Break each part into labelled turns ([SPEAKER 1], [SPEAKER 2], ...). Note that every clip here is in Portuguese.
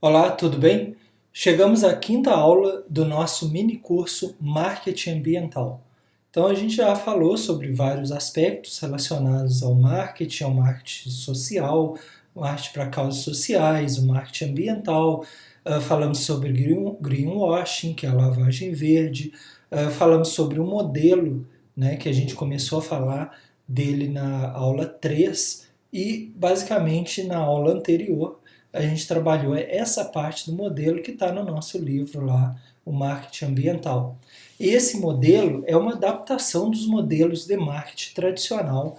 [SPEAKER 1] Olá, tudo bem? Chegamos à quinta aula do nosso mini curso Marketing Ambiental. Então a gente já falou sobre vários aspectos relacionados ao marketing social, marketing para causas sociais, o marketing ambiental, falamos sobre greenwashing, que é a lavagem verde, falamos sobre o modelo, né, que a gente começou a falar dele na aula 3 e basicamente na aula anterior a gente trabalhou essa parte do modelo que está no nosso livro lá, o marketing ambiental. Esse modelo é uma adaptação dos modelos de marketing tradicional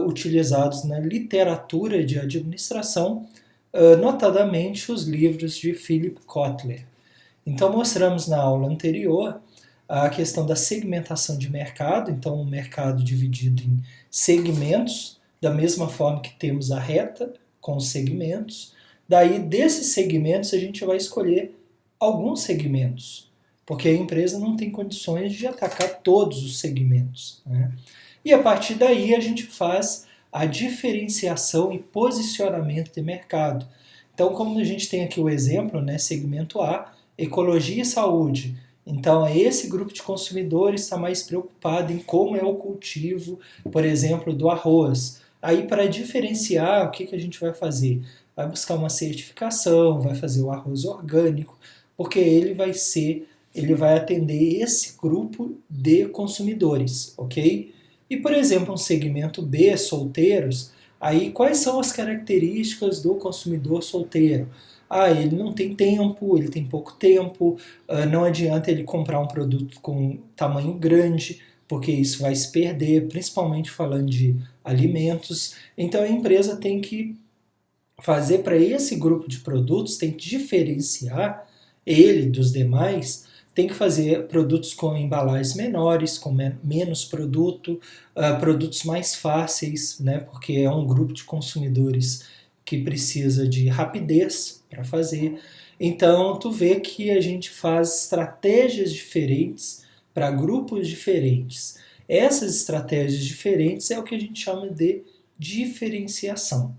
[SPEAKER 1] utilizados na literatura de administração, notadamente os livros de Philip Kotler. Então mostramos na aula anterior a questão da segmentação de mercado, então o mercado dividido em segmentos, da mesma forma que temos a reta com os segmentos. Daí, desses segmentos, a gente vai escolher alguns segmentos, porque a empresa não tem condições de atacar todos os segmentos, né? E a partir daí a gente faz a diferenciação e posicionamento de mercado. Então, como a gente tem aqui o exemplo, né, segmento A, ecologia e saúde. Então, esse grupo de consumidores está mais preocupado em como é o cultivo, por exemplo, do arroz. Aí, para diferenciar, o que a gente vai fazer? Vai buscar uma certificação, vai fazer o arroz orgânico, porque ele vai atender esse grupo de consumidores, ok? E, por exemplo, um segmento B, solteiros, aí quais são as características do consumidor solteiro? Ele não tem tempo, ele tem pouco tempo, não adianta ele comprar um produto com tamanho grande, porque isso vai se perder, principalmente falando de alimentos. Então a empresa tem que fazer para esse grupo de produtos, tem que diferenciar ele dos demais, tem que fazer produtos com embalagens menores, com menos produto, produtos mais fáceis, né, porque é um grupo de consumidores que precisa de rapidez para fazer. Então, tu vê que a gente faz estratégias diferentes para grupos diferentes. Essas estratégias diferentes é o que a gente chama de diferenciação.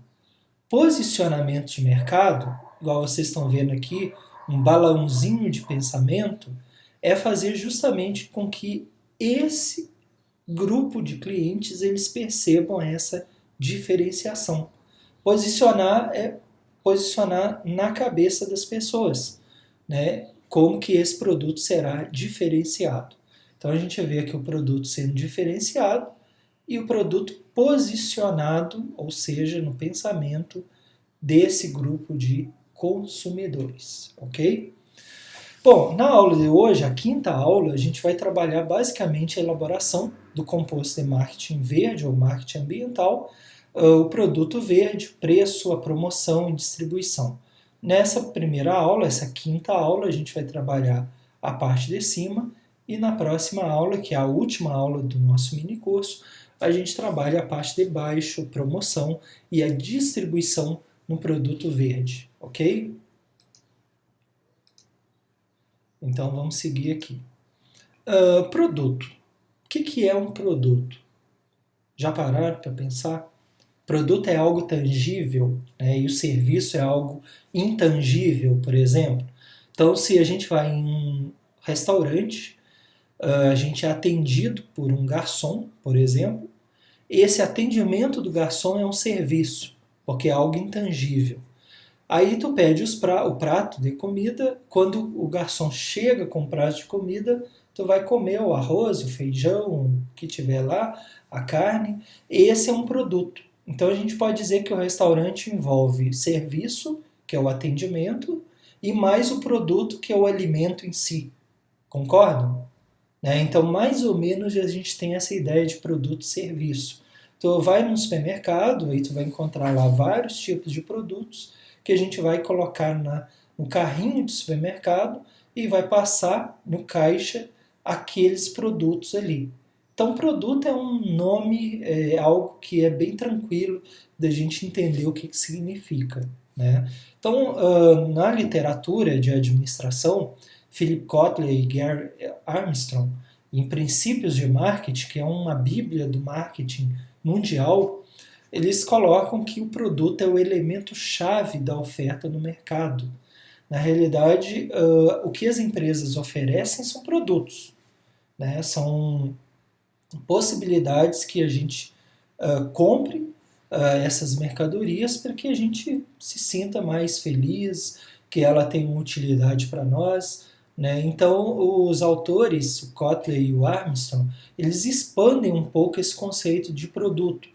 [SPEAKER 1] Posicionamento de mercado, igual vocês estão vendo aqui, um balãozinho de pensamento, é fazer justamente com que esse grupo de clientes eles percebam essa diferenciação. Posicionar é posicionar na cabeça das pessoas, né? Como que esse produto será diferenciado. Então a gente vê aqui o produto sendo diferenciado e o produto posicionado, ou seja, no pensamento desse grupo de consumidores, ok? Bom, na aula de hoje, a quinta aula, a gente vai trabalhar basicamente a elaboração do composto de marketing verde ou marketing ambiental, o produto verde, preço, a promoção e distribuição. Nessa primeira aula, essa quinta aula, a gente vai trabalhar a parte de cima e na próxima aula, que é a última aula do nosso mini curso, a gente trabalha a parte de baixo, promoção e a distribuição no produto verde, ok? Então vamos seguir aqui. Produto. O que é um produto? Já pararam para pensar? Produto é algo tangível, né? E o serviço é algo intangível, por exemplo. Então, se a gente vai em um restaurante, a gente é atendido por um garçom, por exemplo. Esse atendimento do garçom é um serviço, porque é algo intangível. Aí tu pede o prato de comida, quando o garçom chega com o prato de comida, tu vai comer o arroz, o feijão, o que tiver lá, a carne. Esse é um produto. Então a gente pode dizer que o restaurante envolve serviço, que é o atendimento, e mais o produto, que é o alimento em si. Concordam? Né? Então, mais ou menos, a gente tem essa ideia de produto e serviço. Tu vai no supermercado e tu vai encontrar lá vários tipos de produtos que a gente vai colocar no carrinho do supermercado e vai passar no caixa aqueles produtos ali. Então, produto é um nome, é algo que é bem tranquilo da gente entender o que significa, né? Então, na literatura de administração, Philip Kotler e Gary Armstrong, em Princípios de Marketing, que é uma bíblia do marketing mundial, eles colocam que o produto é o elemento chave da oferta no mercado. Na realidade, o que as empresas oferecem são produtos, né? São possibilidades que a gente compre essas mercadorias para que a gente se sinta mais feliz, que ela tenha uma utilidade para nós, né? Então, os autores, o Kotler e o Armstrong, eles expandem um pouco esse conceito de produto.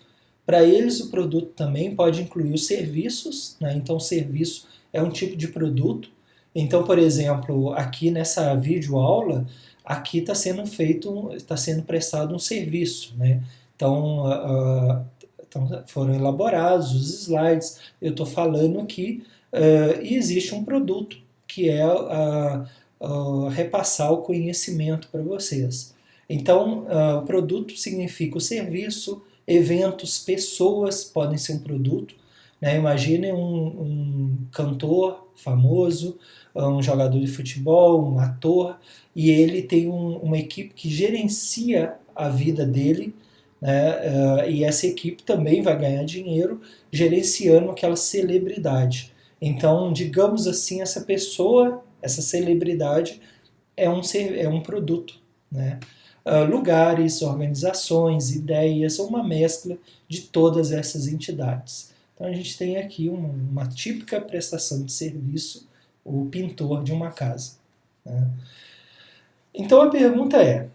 [SPEAKER 1] Para eles, o produto também pode incluir os serviços, né? Então, o serviço é um tipo de produto. Então, por exemplo, aqui nessa videoaula, aqui está sendo prestado um serviço, né? Então, então foram elaborados os slides, eu estou falando aqui, e existe um produto que é repassar o conhecimento para vocês. Então, o produto significa o serviço, eventos, pessoas podem ser um produto. Né? Imagine um cantor famoso, um jogador de futebol, um ator, e ele tem uma equipe que gerencia a vida dele, né? E essa equipe também vai ganhar dinheiro gerenciando aquela celebridade. Então, digamos assim, essa pessoa, essa celebridade, é um produto. Né? Lugares, organizações, ideias, uma mescla de todas essas entidades. Então, a gente tem aqui uma típica prestação de serviço, o pintor de uma casa. Né? Então, a pergunta é: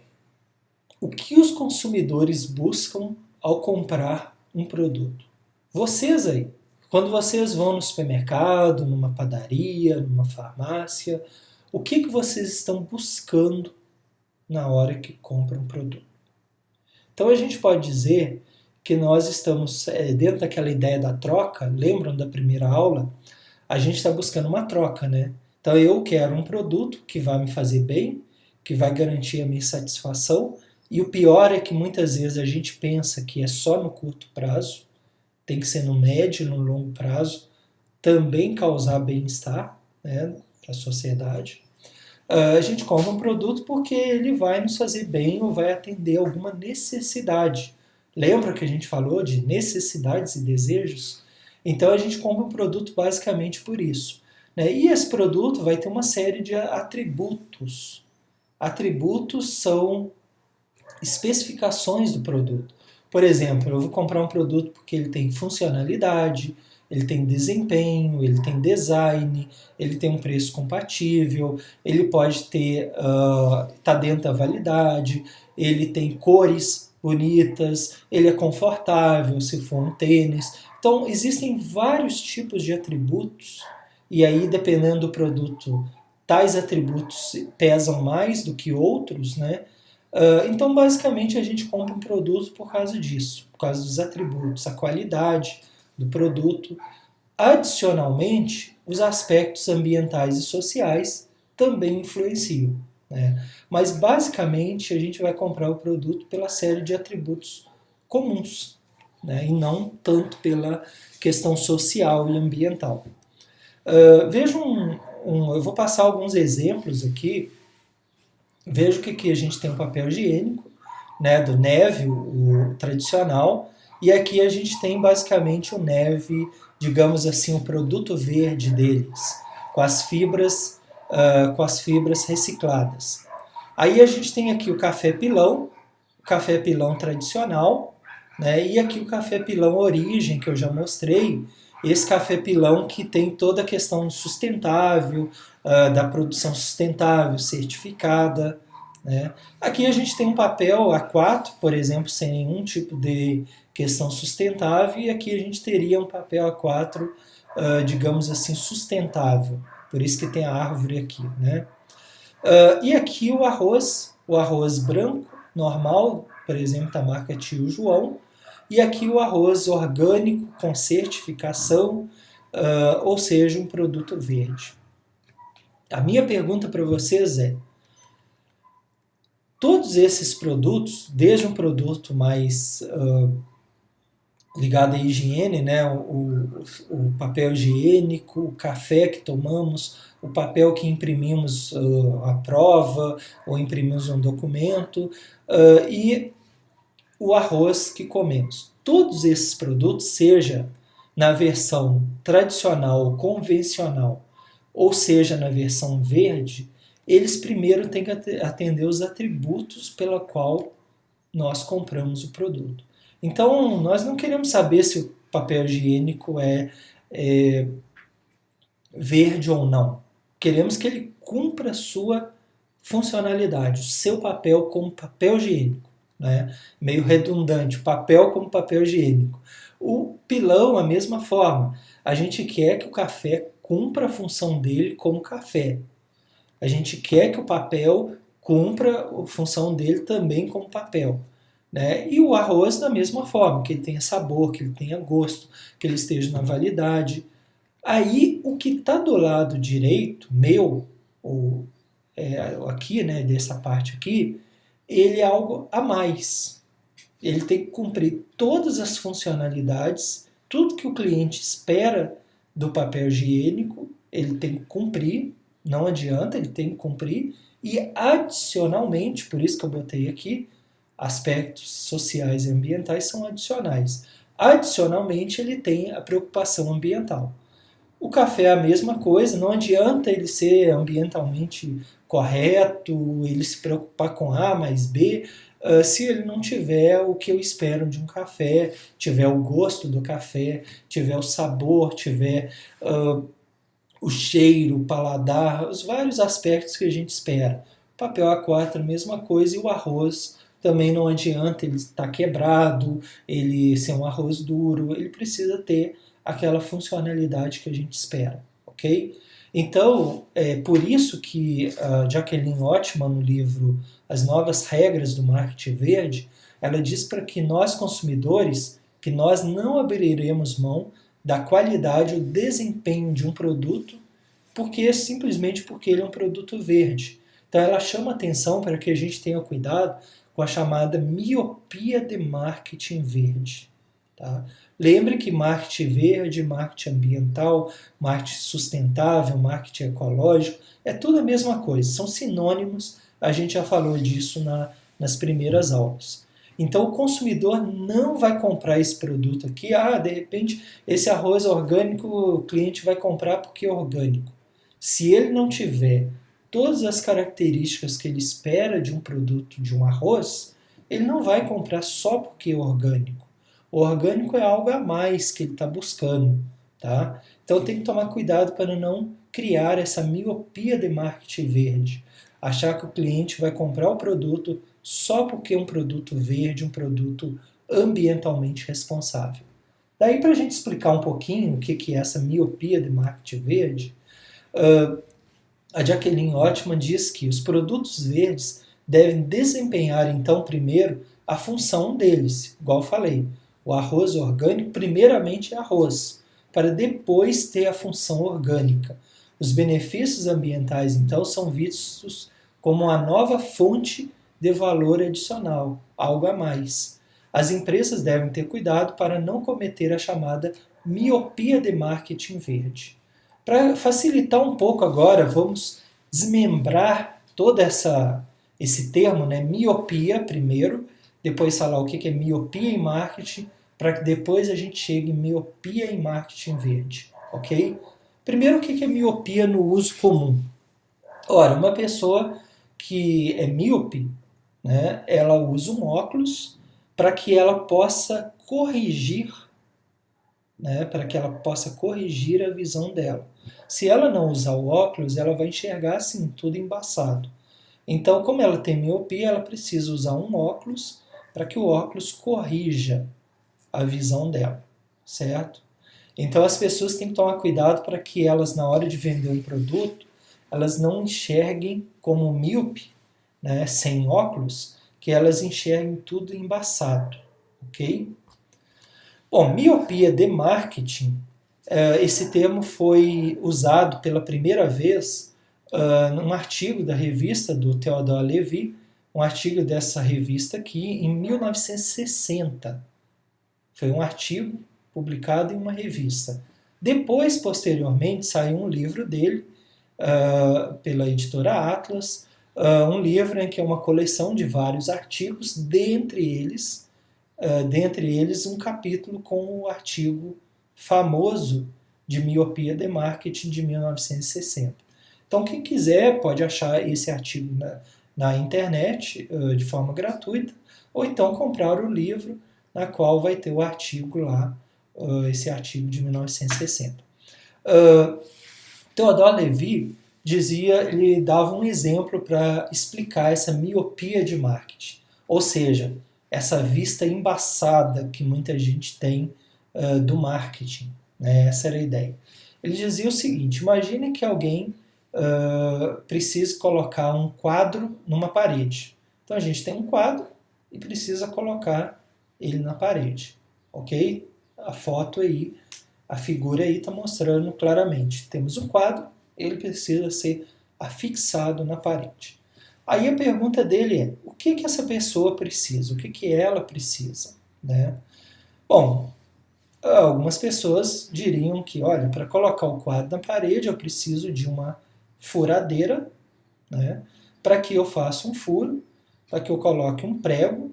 [SPEAKER 1] o que os consumidores buscam ao comprar um produto? Vocês aí, quando vocês vão no supermercado, numa padaria, numa farmácia, o que vocês estão buscando na hora que compram um produto? Então a gente pode dizer que nós estamos dentro daquela ideia da troca. Lembram da primeira aula? A gente está buscando uma troca, né? Então eu quero um produto que vai me fazer bem, que vai garantir a minha satisfação, e o pior é que muitas vezes a gente pensa que é só no curto prazo, tem que ser no médio e no longo prazo, também causar bem-estar, né, para a sociedade. A gente compra um produto porque ele vai nos fazer bem ou vai atender alguma necessidade. Lembra que a gente falou de necessidades e desejos? Então a gente compra um produto basicamente por isso. Né? E esse produto vai ter uma série de atributos. Atributos são especificações do produto. Por exemplo, eu vou comprar um produto porque ele tem funcionalidade, ele tem desempenho, ele tem design, ele tem um preço compatível, ele pode ter, tá dentro da validade, ele tem cores bonitas, ele é confortável se for um tênis. Então, existem vários tipos de atributos, e aí, dependendo do produto, tais atributos pesam mais do que outros, né? Então, basicamente, a gente compra um produto por causa disso, por causa dos atributos, a qualidade do produto. Adicionalmente, os aspectos ambientais e sociais também influenciam. Né? Mas, basicamente, a gente vai comprar o produto pela série de atributos comuns, né? E não tanto pela questão social e ambiental. Veja eu vou passar alguns exemplos aqui. Veja que aqui a gente tem um papel higiênico, né, do Neve, o tradicional, e aqui a gente tem basicamente o Neve, digamos assim, o produto verde deles, com as fibras recicladas. Aí a gente tem aqui o café pilão tradicional, né, e aqui o café pilão origem, que eu já mostrei, esse café pilão que tem toda a questão sustentável, da produção sustentável, certificada. Né? Aqui a gente tem um papel A4, por exemplo, sem nenhum tipo de questão sustentável, e aqui a gente teria um papel A4, digamos assim, sustentável. Por isso que tem a árvore aqui. Né? E aqui o arroz branco, normal, por exemplo, da marca Tio João, e aqui o arroz orgânico com certificação, ou seja, um produto verde. A minha pergunta para vocês é: todos esses produtos, desde um produto mais ligado à higiene, né, o papel higiênico, o café que tomamos, o papel que imprimimos a prova ou imprimimos um documento, e o arroz que comemos. Todos esses produtos, seja na versão tradicional ou convencional, ou seja, na versão verde, eles primeiro têm que atender os atributos pela qual nós compramos o produto. Então, nós não queremos saber se o papel higiênico é verde ou não. Queremos que ele cumpra a sua funcionalidade, o seu papel como papel higiênico. Né? Meio redundante, papel como papel higiênico. O pilão, a mesma forma. A gente quer que o café cumpra a função dele como café. A gente quer que o papel cumpra a função dele também como papel. Né? E o arroz da mesma forma, que ele tenha sabor, que ele tenha gosto, que ele esteja na validade. Aí o que está do lado direito, meu, ou aqui, né, dessa parte aqui, ele é algo a mais. Ele tem que cumprir todas as funcionalidades, tudo que o cliente espera do papel higiênico, ele tem que cumprir, não adianta, ele tem que cumprir, e adicionalmente, por isso que eu botei aqui, aspectos sociais e ambientais são adicionais. Adicionalmente, ele tem a preocupação ambiental. O café é a mesma coisa, não adianta ele ser ambientalmente correto, ele se preocupar com A mais B, se ele não tiver o que eu espero de um café, tiver o gosto do café, tiver o sabor, tiver o cheiro, o paladar, os vários aspectos que a gente espera. O papel A4 a mesma coisa e o arroz também não adianta ele estar quebrado, ele ser um arroz duro, ele precisa ter aquela funcionalidade que a gente espera, ok? Então, é por isso que a Jacqueline Ottman, no livro As Novas Regras do Marketing Verde, ela diz para que nós, consumidores, que nós não abriremos mão da qualidade ou desempenho de um produto simplesmente porque ele é um produto verde. Então ela chama atenção para que a gente tenha cuidado com a chamada miopia de marketing verde. Tá? Lembre que marketing verde, marketing ambiental, marketing sustentável, marketing ecológico, é tudo a mesma coisa, são sinônimos, a gente já falou disso nas primeiras aulas. Então o consumidor não vai comprar esse produto aqui, de repente esse arroz orgânico o cliente vai comprar porque é orgânico. Se ele não tiver todas as características que ele espera de um produto, de um arroz, ele não vai comprar só porque é orgânico. O orgânico é algo a mais que ele está buscando. Tá? Então tem que tomar cuidado para não criar essa miopia de marketing verde. Achar que o cliente vai comprar o produto só porque é um produto verde, um produto ambientalmente responsável. Daí, para a gente explicar um pouquinho o que é essa miopia de marketing verde, a Jacqueline Ottman diz que os produtos verdes devem desempenhar, então, primeiro, a função deles, igual eu falei. O arroz orgânico, primeiramente, é arroz, para depois ter a função orgânica. Os benefícios ambientais, então, são vistos como uma nova fonte de valor adicional, algo a mais. As empresas devem ter cuidado para não cometer a chamada miopia de marketing verde. Para facilitar um pouco agora, vamos desmembrar todo esse termo, né? Miopia primeiro, depois falar o que é miopia em marketing, para que depois a gente chegue em miopia em marketing verde, ok? Primeiro, o que é miopia no uso comum? Ora, uma pessoa que é míope, né, ela usa um óculos para que ela possa corrigir, né, para que ela possa corrigir a visão dela. Se ela não usar o óculos, ela vai enxergar assim, tudo embaçado. Então, como ela tem miopia, ela precisa usar um óculos para que o óculos corrija a visão dela, certo? Então, as pessoas têm que tomar cuidado para que elas, na hora de vender um produto, elas não enxerguem como míope, né, sem óculos, que elas enxerguem tudo embaçado, ok? Bom, miopia de marketing, esse termo foi usado pela primeira vez num artigo da revista do Theodore Levy, um artigo dessa revista aqui em 1960. Foi um artigo publicado em uma revista. Depois, posteriormente, saiu um livro dele, pela editora Atlas, um livro em que é uma coleção de vários artigos, dentre eles um capítulo com o artigo famoso de miopia de marketing de 1960. Então, quem quiser pode achar esse artigo na internet de forma gratuita, ou então comprar o livro, na qual vai ter o artigo lá, esse artigo de 1960. Theodore Levy ele dava um exemplo para explicar essa miopia de marketing, ou seja, essa vista embaçada que muita gente tem do marketing, né? Essa era a ideia. Ele dizia o seguinte: imagine que alguém precise colocar um quadro numa parede. Então a gente tem um quadro e precisa colocar ele na parede, ok? A foto aí, a figura aí está mostrando claramente. Temos um quadro, ele precisa ser afixado na parede. Aí a pergunta dele é: o que essa pessoa precisa? O que ela precisa? Né? Bom, algumas pessoas diriam que, olha, para colocar o quadro na parede eu preciso de uma furadeira, né? Para que eu faça um furo, para que eu coloque um prego,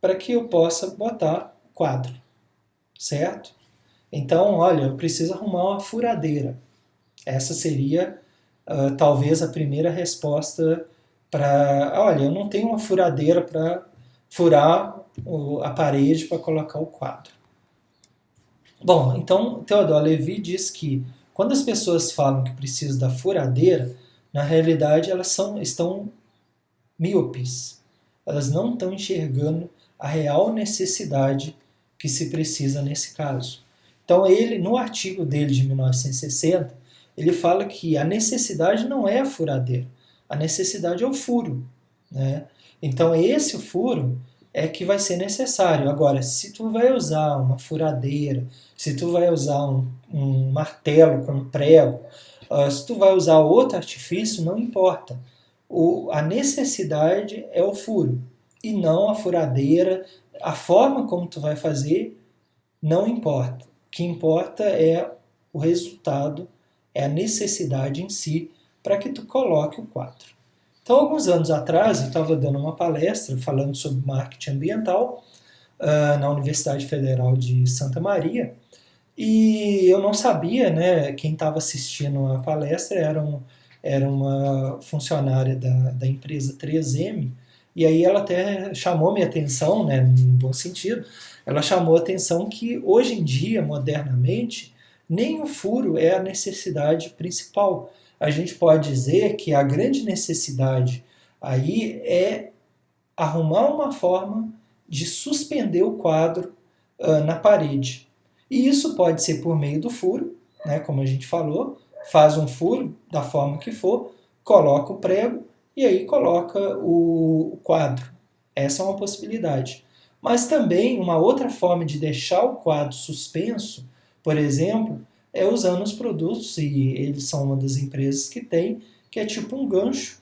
[SPEAKER 1] para que eu possa botar o quadro, certo? Então, olha, eu preciso arrumar uma furadeira. Essa seria talvez a primeira resposta para, olha, eu não tenho uma furadeira para furar a parede para colocar o quadro. Bom, então Theodore Levy diz que quando as pessoas falam que precisam da furadeira, na realidade elas estão míopes. Elas não estão enxergando a real necessidade que se precisa nesse caso. Então ele, no artigo dele de 1960, ele fala que a necessidade não é a furadeira, a necessidade é o furo, né? Então esse furo é que vai ser necessário. Agora, se tu vai usar uma furadeira, se tu vai usar um martelo com um prego, se tu vai usar outro artifício, não importa. A necessidade é o furo e não a furadeira. A forma como tu vai fazer não importa. O que importa é o resultado, é a necessidade em si para que tu coloque o quadro. Então, alguns anos atrás, eu estava dando uma palestra falando sobre marketing ambiental na Universidade Federal de Santa Maria, e eu não sabia, né, quem estava assistindo a palestra era uma funcionária da empresa 3M, e aí ela até chamou minha atenção, né, no bom sentido, ela chamou a atenção que hoje em dia, modernamente, nem o furo é a necessidade principal. A gente pode dizer que a grande necessidade aí é arrumar uma forma de suspender o quadro na parede. E isso pode ser por meio do furo, né, como a gente falou, faz um furo da forma que for, coloca o prego e aí coloca o quadro. Essa é uma possibilidade. Mas também uma outra forma de deixar o quadro suspenso, por exemplo, é usando os produtos, e eles são uma das empresas que tem, que é tipo um gancho,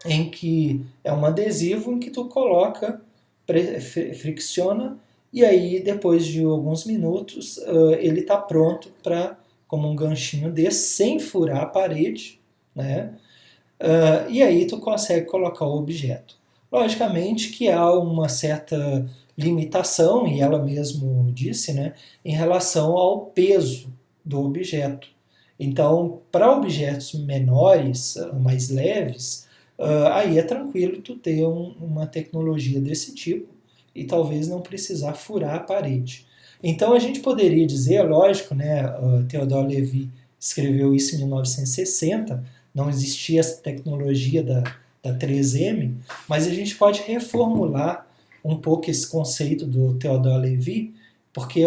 [SPEAKER 1] em que é um adesivo em que tu coloca, fricciona, e aí depois de alguns minutos ele está pronto para, como um ganchinho desse, sem furar a parede, né? E aí tu consegue colocar o objeto. Logicamente que há uma certa limitação, e ela mesmo disse, né, em relação ao peso do objeto. Então, para objetos menores, mais leves, aí é tranquilo tu ter uma tecnologia desse tipo e talvez não precisar furar a parede. Então a gente poderia dizer, lógico, né, Theodore Levy escreveu isso em 1960, não existia essa tecnologia da 3M, mas a gente pode reformular um pouco esse conceito do Theodore Levy, porque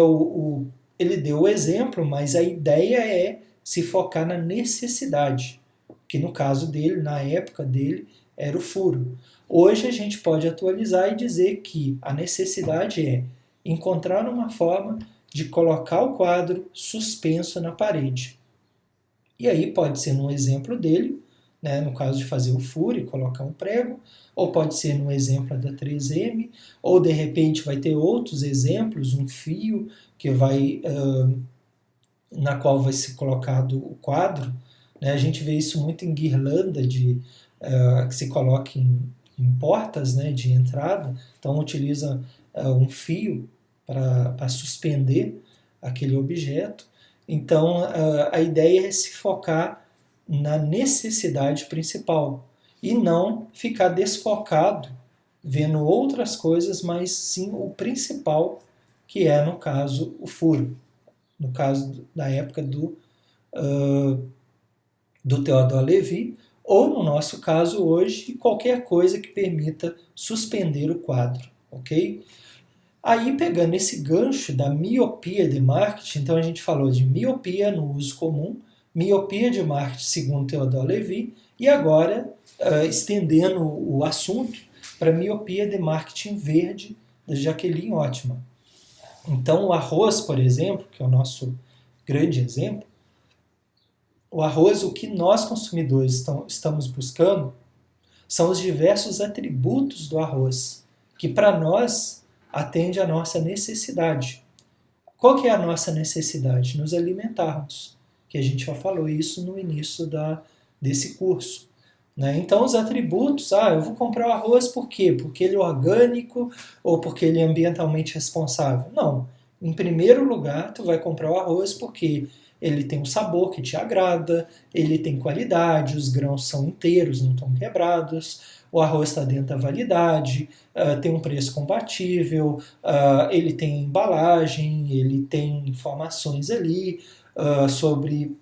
[SPEAKER 1] ele deu o exemplo, mas a ideia é se focar na necessidade, que no caso dele, na época dele, era o furo. Hoje a gente pode atualizar e dizer que a necessidade é encontrar uma forma de colocar o quadro suspenso na parede. E aí pode ser no exemplo dele, né, no caso de fazer o furo e colocar um prego, ou pode ser no exemplo da 3M, ou de repente vai ter outros exemplos, um fio que vai na qual vai ser colocado o quadro, né? A gente vê isso muito em guirlanda que se coloca em portas, né, de entrada, então utiliza um fio para suspender aquele objeto. Então, a ideia é se focar na necessidade principal e não ficar desfocado vendo outras coisas, mas sim o principal, que é, no caso, o furo. No caso da época do Theodore Lévy, ou no nosso caso hoje, qualquer coisa que permita suspender o quadro, ok? Aí, pegando esse gancho da miopia de marketing, então a gente falou de miopia no uso comum, miopia de marketing segundo Theodore Lévy, e agora estendendo o assunto para miopia de marketing verde da Jacqueline Ottman. Então, o arroz, por exemplo, que é o nosso grande exemplo, o arroz, o que nós consumidores estamos buscando são os diversos atributos do arroz, que para nós atende à nossa necessidade. Qual que é a nossa necessidade? Nos alimentarmos, que a gente já falou isso no início desse curso. Né? Então, os atributos, eu vou comprar o arroz por quê? Porque ele é orgânico ou porque ele é ambientalmente responsável? Não. Em primeiro lugar, tu vai comprar o arroz porque ele tem um sabor que te agrada, ele tem qualidade, os grãos são inteiros, não estão quebrados, o arroz está dentro da validade, tem um preço compatível, ele tem embalagem, ele tem informações ali sobre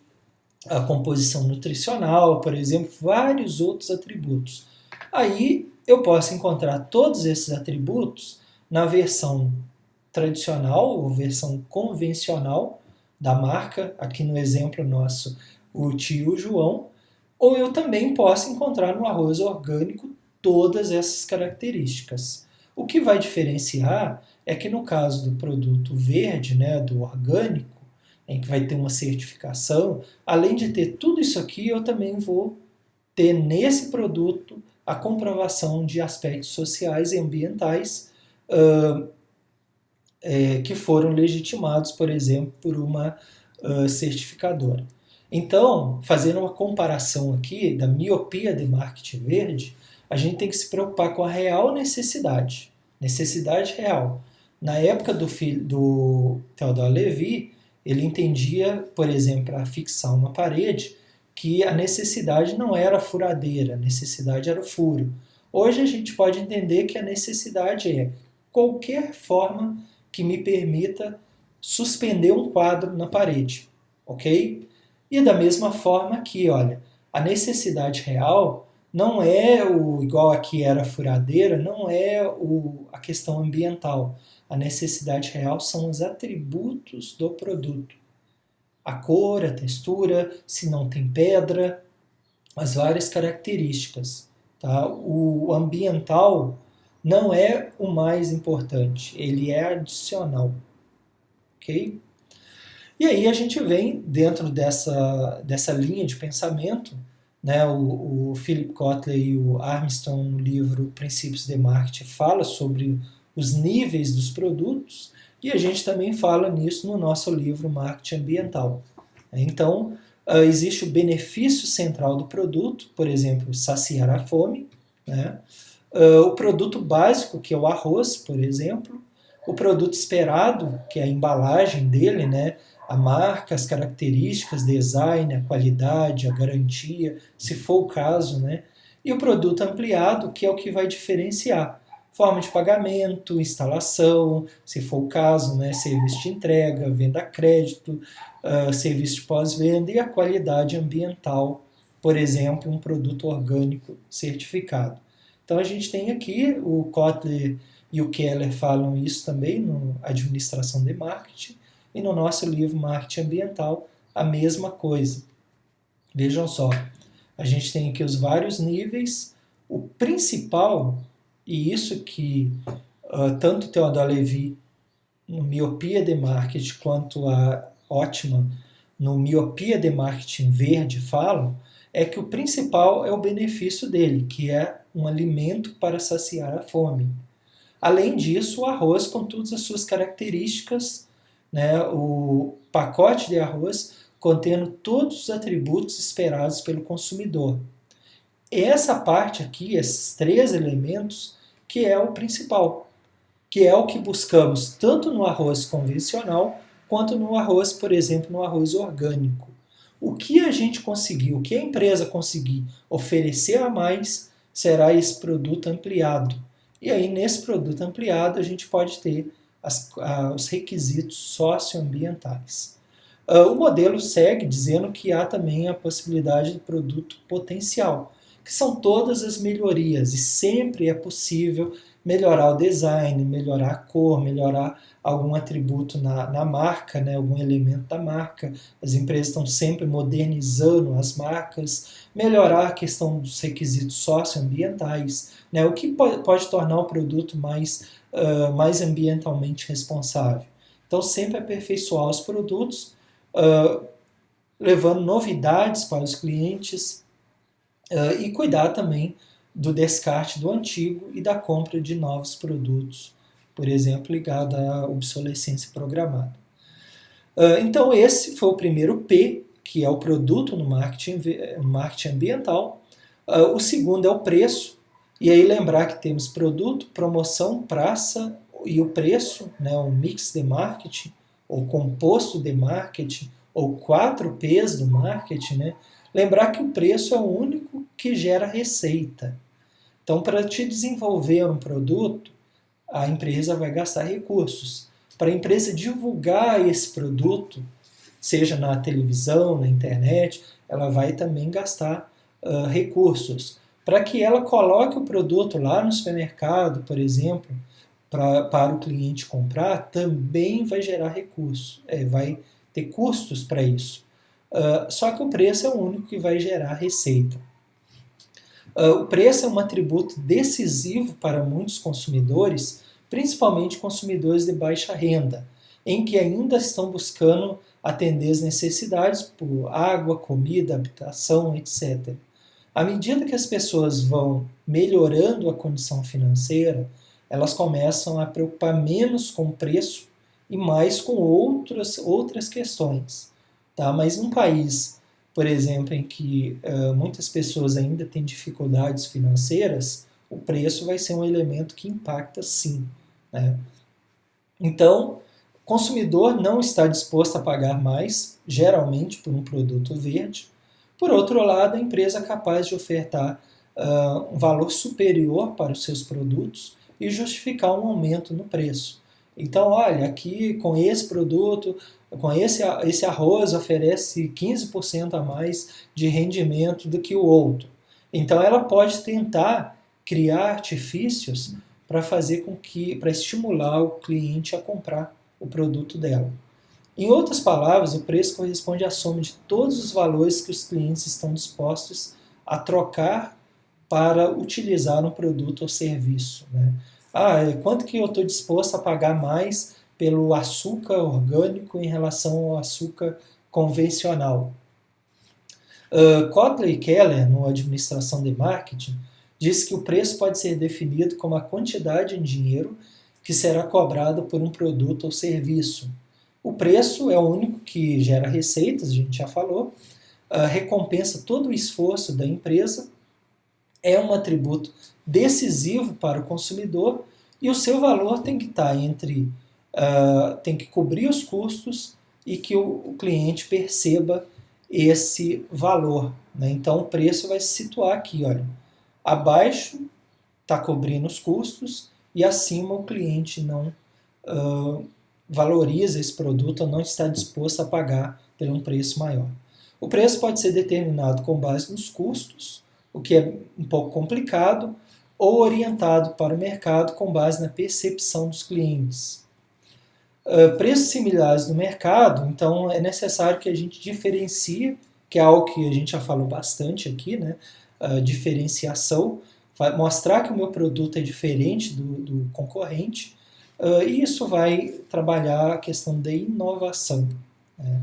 [SPEAKER 1] a composição nutricional, por exemplo, vários outros atributos. Aí eu posso encontrar todos esses atributos na versão tradicional ou versão convencional da marca, aqui no exemplo nosso, o tio João, ou eu também posso encontrar no arroz orgânico todas essas características. O que vai diferenciar é que no caso do produto verde, né, do orgânico, em que vai ter uma certificação, além de ter tudo isso aqui, eu também vou ter nesse produto a comprovação de aspectos sociais e ambientais que foram legitimados, por exemplo, por uma certificadora. Então, fazendo uma comparação aqui da miopia de marketing verde, a gente tem que se preocupar com a real necessidade real. Na época do Theodore Lévy, ele entendia, por exemplo, para fixar uma parede, que a necessidade não era a furadeira, a necessidade era o furo. Hoje a gente pode entender que a necessidade é qualquer forma que me permita suspender um quadro na parede, ok? E da mesma forma aqui, olha, a necessidade real não é igual aqui era a furadeira, não é a questão ambiental. A necessidade real são os atributos do produto. A cor, a textura, se não tem pedra, as várias características. Tá? O ambiental não é o mais importante, ele é adicional. Ok? E aí a gente vem dentro dessa linha de pensamento, né, o Philip Kotler e o Armstrong, no livro Princípios de Marketing, fala sobre os níveis dos produtos, e a gente também fala nisso no nosso livro Marketing Ambiental. Então, existe o benefício central do produto, por exemplo, saciar a fome, né? O produto básico, que é o arroz, por exemplo, o produto esperado, que é a embalagem dele, né? A marca, as características, design, a qualidade, a garantia, se for o caso, né? E o produto ampliado, que é o que vai diferenciar. Forma de pagamento, instalação, se for o caso, né? Serviço de entrega, venda a crédito, serviço de pós-venda e a qualidade ambiental, por exemplo, um produto orgânico certificado. Então a gente tem aqui, o Kotler e o Keller falam isso também no Administração de Marketing, e no nosso livro Marketing Ambiental, a mesma coisa. Vejam só, a gente tem aqui os vários níveis, o principal, e isso que tanto Theodore Lévy no Miopia de Marketing quanto a Ottman no Miopia de Marketing Verde falam, é que o principal é o benefício dele, que é um alimento para saciar a fome. Além disso, o arroz com todas as suas características, né, o pacote de arroz contendo todos os atributos esperados pelo consumidor. Essa parte aqui, esses três elementos, que é o principal, que é o que buscamos tanto no arroz convencional quanto no arroz, por exemplo, no arroz orgânico. O que a gente conseguir, o que a empresa conseguir oferecer a mais, será esse produto ampliado. E aí, nesse produto ampliado, a gente pode ter os requisitos socioambientais. O modelo segue dizendo que há também a possibilidade do produto potencial, que são todas as melhorias, e sempre é possível melhorar o design, melhorar a cor, melhorar algum atributo na marca, né, algum elemento da marca. As empresas estão sempre modernizando as marcas, melhorar a questão dos requisitos socioambientais, né, o que pode tornar o produto mais ambientalmente responsável. Então, sempre aperfeiçoar os produtos, levando novidades para os clientes, e cuidar também do descarte do antigo e da compra de novos produtos, por exemplo, ligado à obsolescência programada. Então, esse foi o primeiro P, que é o produto no marketing ambiental. O segundo é o preço, e aí lembrar que temos produto, promoção, praça e o preço, né, o mix de marketing, ou composto de marketing, ou 4 P's do marketing, né? Lembrar que o preço é o único que gera receita. Então, para te desenvolver um produto, a empresa vai gastar recursos. Para a empresa divulgar esse produto, seja na televisão, na internet, ela vai também gastar recursos. Para que ela coloque o produto lá no supermercado, por exemplo, para o cliente comprar, também vai gerar recursos, vai ter custos para isso. Só que o preço é o único que vai gerar receita. O preço é um atributo decisivo para muitos consumidores, principalmente consumidores de baixa renda, em que ainda estão buscando atender as necessidades por água, comida, habitação, etc. À medida que as pessoas vão melhorando a condição financeira, elas começam a preocupar menos com o preço e mais com outras questões. Tá? Mas num país, por exemplo, em que muitas pessoas ainda têm dificuldades financeiras, o preço vai ser um elemento que impacta sim. Né? Então, o consumidor não está disposto a pagar mais, geralmente por um produto verde. Por outro lado, a empresa é capaz de ofertar um valor superior para os seus produtos e justificar um aumento no preço. Então, olha, aqui com esse produto, com esse arroz oferece 15% a mais de rendimento do que o outro. Então, ela pode tentar criar artifícios para fazer com que, para estimular o cliente a comprar o produto dela. Em outras palavras, o preço corresponde à soma de todos os valores que os clientes estão dispostos a trocar para utilizar um produto ou serviço. Né? Quanto que eu estou disposto a pagar mais pelo açúcar orgânico em relação ao açúcar convencional? Kotler e Keller, no Administração de Marketing, diz que o preço pode ser definido como a quantidade em dinheiro que será cobrada por um produto ou serviço. O preço é o único que gera receitas, a gente já falou, recompensa todo o esforço da empresa, é um atributo decisivo para o consumidor e o seu valor tem que estar tem que cobrir os custos e que o cliente perceba esse valor. Né? Então o preço vai se situar aqui, olha, abaixo está cobrindo os custos e acima o cliente não valoriza esse produto ou não está disposto a pagar por um preço maior. O preço pode ser determinado com base nos custos, o que é um pouco complicado, ou orientado para o mercado com base na percepção dos clientes. Preços similares no mercado, então é necessário que a gente diferencie, que é algo que a gente já falou bastante aqui, né? Diferenciação, mostrar que o meu produto é diferente do concorrente, e isso vai trabalhar a questão da inovação. Né?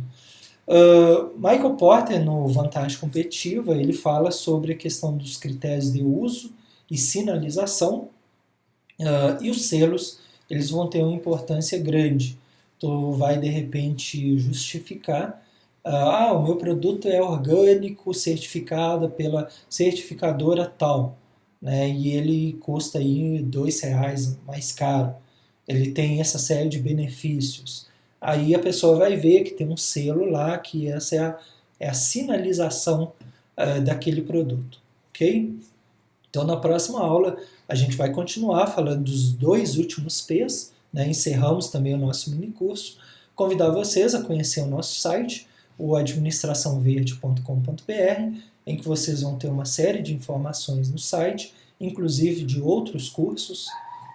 [SPEAKER 1] Michael Porter, no Vantagem Competitiva, ele fala sobre a questão dos critérios de uso e sinalização, e os selos eles vão ter uma importância grande. Tu vai, de repente, justificar o meu produto é orgânico, certificado pela certificadora tal, né, e ele custa aí R$2 mais caro. Ele tem essa série de benefícios. aí a pessoa vai ver que tem um selo lá, que essa é a sinalização daquele produto, ok? Então, na próxima aula, a gente vai continuar falando dos 2 últimos P's, né? Encerramos também o nosso mini curso. Convidar vocês a conhecer o nosso site, o administraçãoverde.com.br, em que vocês vão ter uma série de informações no site, inclusive de outros cursos,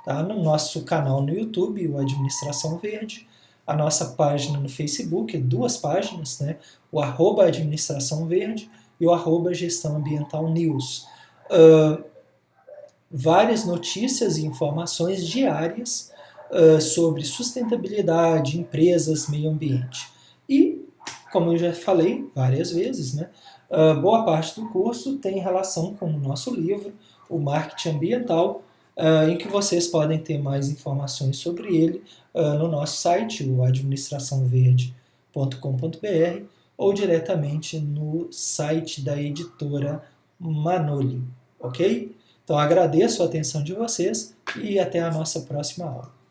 [SPEAKER 1] tá? No nosso canal no YouTube, o Administração Verde, a nossa página no Facebook, 2 páginas, né? O @administração verde e o @gestão ambiental news. Várias notícias e informações diárias sobre sustentabilidade, empresas, meio ambiente. E, como eu já falei várias vezes, né, boa parte do curso tem relação com o nosso livro, o Marketing Ambiental, em que vocês podem ter mais informações sobre ele no nosso site, o administraçãoverde.com.br, ou diretamente no site da editora Manoli, ok? Então agradeço a atenção de vocês e até a nossa próxima aula.